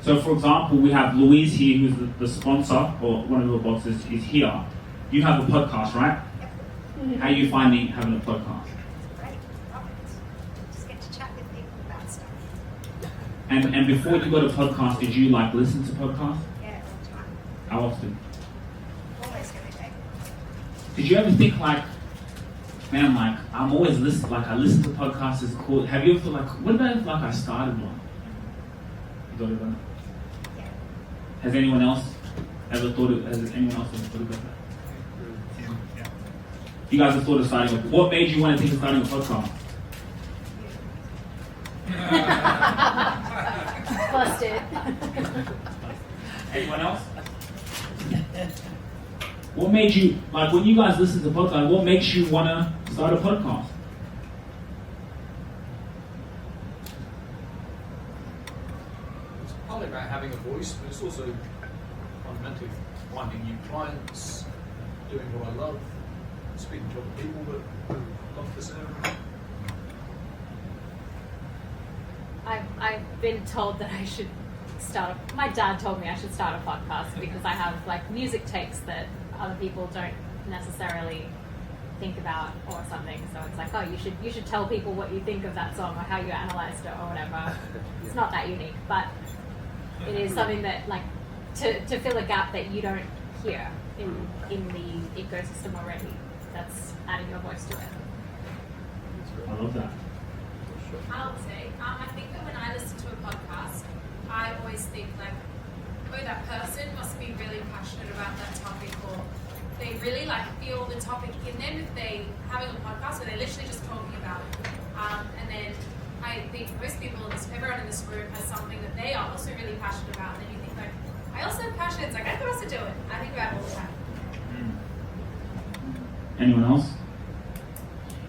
So for example, we have Louise here, who's the sponsor, or one of the bosses is here. You have a podcast, right? Mm-hmm. How are you finding having a podcast? Great, love it. Just get to chat with people about stuff. And before you got a podcast, did you like listen to podcasts? Yeah, all the time. How often? Always every day. Did you ever think like, man, like I'm always listening, like I listen to podcasts, it's cool. Have you ever like, what about if like I started one? You thought about it? Yeah. Has anyone else ever thought of, has anyone else ever thought about that? You guys have thought of starting a, what made you want to think of starting a podcast? Busted. Anyone else? What made you, like when you guys listen to podcasts, what makes you want to start a podcast? It's partly about having a voice, but it's also fundamentally finding new clients, doing what I love, speaking to other people that love this area. I've been told that I should start my dad told me I should start a podcast because I have like music takes that other people don't necessarily think about or something. So it's like, oh, you should tell people what you think of that song or how you analyzed it or whatever. It's not that unique, but it is something that like to fill a gap that you don't hear in the ecosystem already. That's adding your voice to it. I love that. I'll say, I think that when I listen to a podcast, I always think like, oh, that person must be really passionate about that topic, or they really like feel the topic in them if they having a podcast where they're literally just talking about it. And then I think most people, everyone in this room has something that they are also really passionate about. And then you think like, I also have passion. It's like I could also do it. I think about it all the time. Anyone else?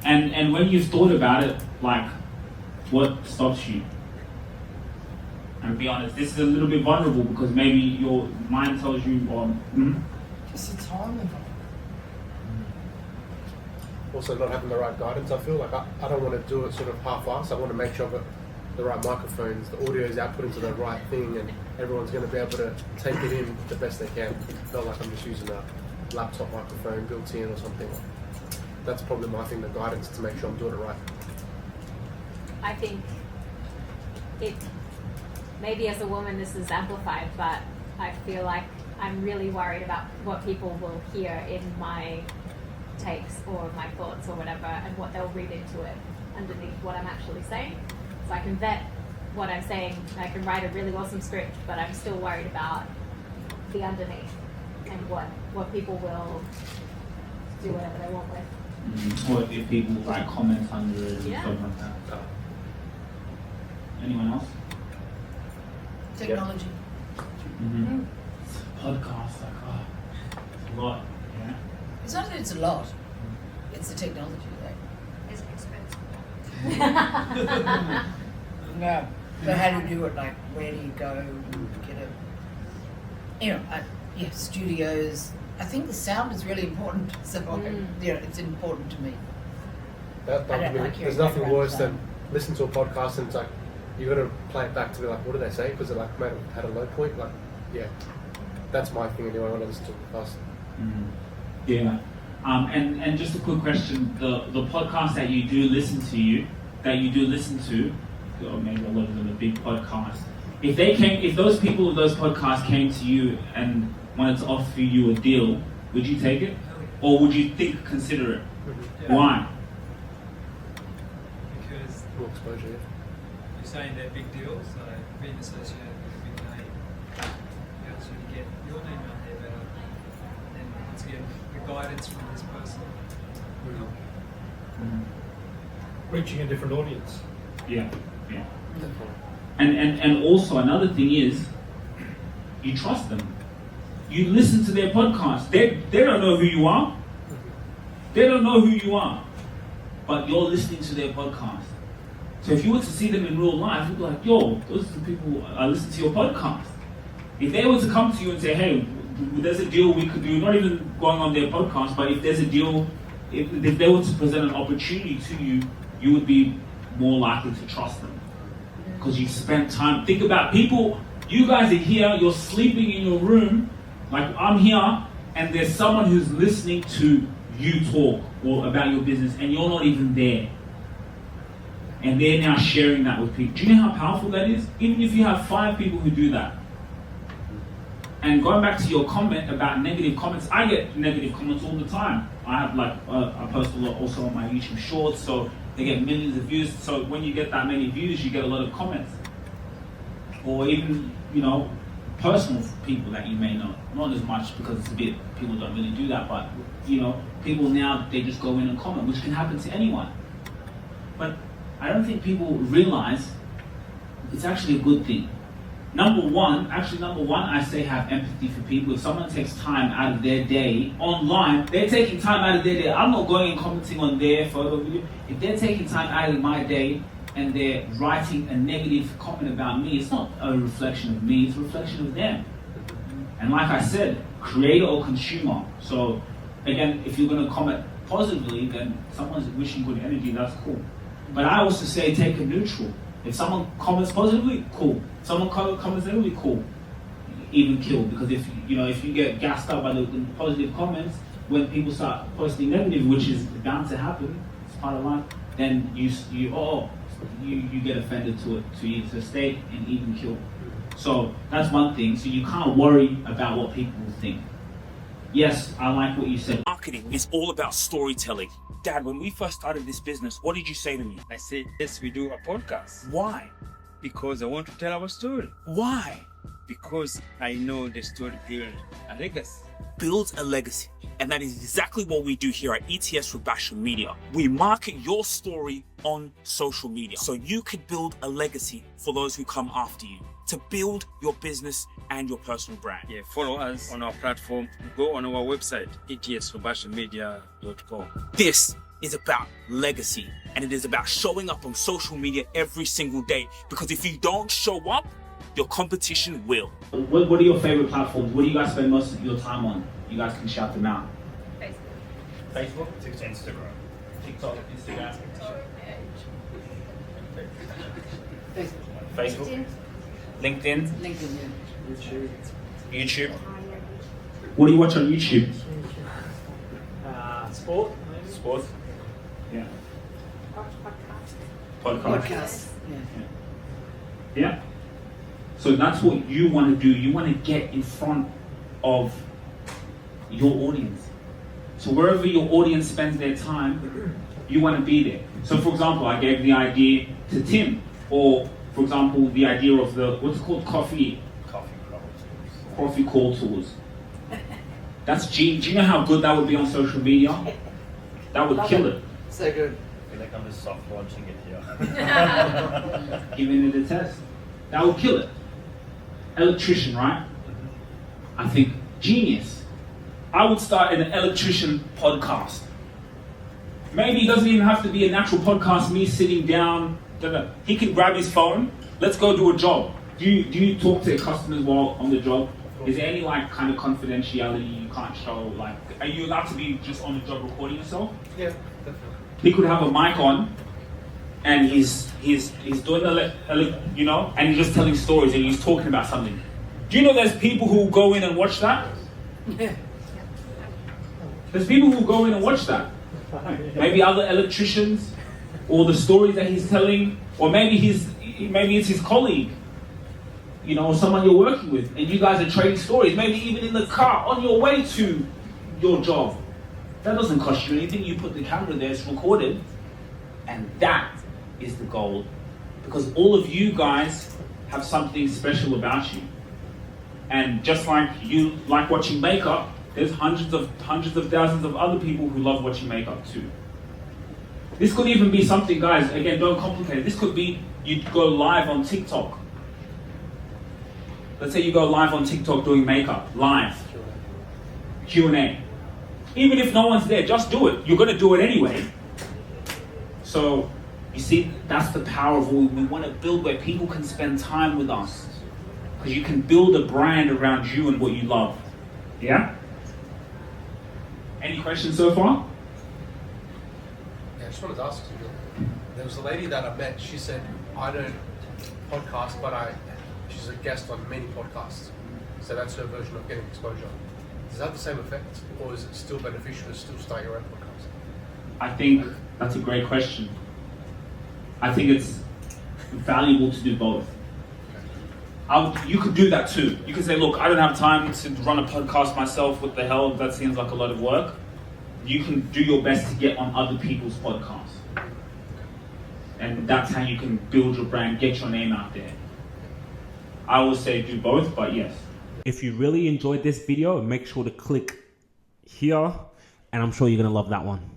And when you've thought about it, like, what stops you? And be honest, this is a little bit vulnerable because maybe your mind tells you, It's the time involved. Also not having the right guidance. I feel like I don't want to do it sort of half-assed. I want to make sure I've got the right microphones, the audio is output into the right thing, and everyone's going to be able to take it in the best they can. Not like I'm just using a laptop microphone built in or something. That's probably my thing, the guidance, to make sure I'm doing it right. I think it maybe as a woman this is amplified, but I feel like I'm really worried about what people will hear in my takes or my thoughts or whatever, and what they'll read into it underneath what I'm actually saying. So I can vet what I'm saying, I can write a really awesome script, but I'm still worried about the underneath and what people will do whatever they want with. or if people write comments under it and Yeah. stuff like that. Anyone else? Technology. Podcast, like, it's a lot, yeah. It's not that it's a lot. It's the technology there. It's expensive. No. But how do you do it? Like, where do you go? Get it? Studios. I think the sound is really important. So, it's important to me. I don't like hearing There's nothing background worse sound. than listening to a podcast and it's like, you got to play it back to be like, what did they say? Because it like had a low point. Like, yeah, that's my thing anyway when I listen to a podcast. Yeah. And just a quick question: the podcasts that you do listen to, or maybe a lot of them are big podcasts. If those people of those podcasts came to you and wanted to offer you a deal, would you take it, or would you consider it? Yeah. Why? Because More exposure, yeah. you're saying they're big deals, so being associated with a big name helps you to get your name out there better. And once again, the guidance from this person. Reaching a different audience. Yeah. And also another thing is, you trust them. You listen to their podcast. They don't know who you are. They don't know who you are. But you're listening to their podcast. So if you were to see them in real life, you'd be like, yo, those are the people I listen to your podcast. If they were to come to you and say, hey, there's a deal we could do, not even going on their podcast, but if there's a deal, if they were to present an opportunity to you, you would be more likely to trust them. Because you've spent time. Think about people You guys are here, you're sleeping in your room, like I'm here, and there's someone who's listening to you talk or about your business, and you're not even there. And they're now sharing that with people. Do you know how powerful that is? Even if you have 5 people who do that. And going back to your comment about negative comments, I get negative comments all the time. I have I post a lot also on my YouTube Shorts, so they get millions of views. So when you get that many views, you get a lot of comments. Or even, personal people that you may know. Not as much because it's a bit, people don't really do that, but, people now, they just go in and comment, which can happen to anyone. But I don't think people realize it's actually a good thing. Number one, I say have empathy for people. If someone takes time out of their day online, they're taking time out of their day. I'm not going and commenting on their photo video. If they're taking time out of my day and they're writing a negative comment about me, it's not a reflection of me, it's a reflection of them. And like I said, creator or consumer. So again, if you're going to comment positively, then someone's wishing good energy, that's cool. But I also say take a neutral. If someone comments positively, cool. If someone comments negatively, cool. Even kill, because if you get gassed up by the positive comments, when people start posting negative, which is bound to happen, it's part of life, then you get offended to it. So stay and even kill. So that's one thing. So you can't worry about what people will think. Yes, I like what you said. Marketing is all about storytelling. Dad, when we first started this business, what did you say to me? I said, yes, we do a podcast. Why? Because I want to tell our story. Why? Because I know the story builds a legacy. Builds a legacy. And that is exactly what we do here at ETS Rubasha Media. We market your story on social media so you could build a legacy for those who come after you, to build your business and your personal brand. Yeah, follow us on our platform. Go on our website, etsrubashamedia.com. This is about legacy, and it is about showing up on social media every single day, because if you don't show up, your competition will. What are your favorite platforms? What do you guys spend most of your time on? You guys can shout them out. Facebook, Instagram. TikTok, Instagram. Facebook. LinkedIn. LinkedIn, YouTube. What do you watch on YouTube? Sport. Sports. Yeah. Podcast. Podcast. Yeah. So that's what you want to do. You want to get in front of your audience. So wherever your audience spends their time, you want to be there. So for example, I gave the idea to Tim, or for example, the idea of the, what's it called, coffee call tools. That's G. Do you know how good that would be on social media? That would kill it. So good. I feel like I'm just soft launching it here. Giving it a test. That would kill it. Electrician, right? I think genius. I would start an electrician podcast. Maybe it doesn't even have to be a natural podcast, me sitting down. He can grab his phone. Let's go do a job. Do you talk to your customers while on the job? Is there any kind of confidentiality you can't show? Are you allowed to be just on the job recording yourself? Yeah, definitely. He could have a mic on, and he's doing and he's just telling stories and he's talking about something. Do you know there's people who go in and watch that? There's people who go in and watch that. Maybe other electricians, or the stories that he's telling, or maybe it's his colleague, or someone you're working with, and you guys are trading stories. Maybe even in the car on your way to your job. That doesn't cost you anything. You put the camera there, it's recorded, and that is the goal, because all of you guys have something special about you. And just like you like watching makeup, there's hundreds of thousands of other people who love watching makeup too. This could even be something, guys, again, don't complicate it. This could be you go live on TikTok. Let's say you go live on TikTok doing makeup, live. Q&A. Even if no one's there, just do it. You're going to do it anyway. So, you see, that's the power of what we want to build, where people can spend time with us. Because you can build a brand around you and what you love. Yeah? Any questions so far? Yeah, I just wanted to ask you. There was a lady that I met. She said, I don't podcast, but I she's a guest on many podcasts. So that's her version of getting exposure. Does that have the same effect, or is it still beneficial to still start your own podcast? I think that's a great question. I think it's valuable to do both. You could do that too. You could say, look, I don't have time to run a podcast myself. What the hell? That seems like a lot of work. You can do your best to get on other people's podcasts. And that's how you can build your brand, get your name out there. I always say do both, but yes. If you really enjoyed this video, make sure to click here, and I'm sure you're gonna love that one.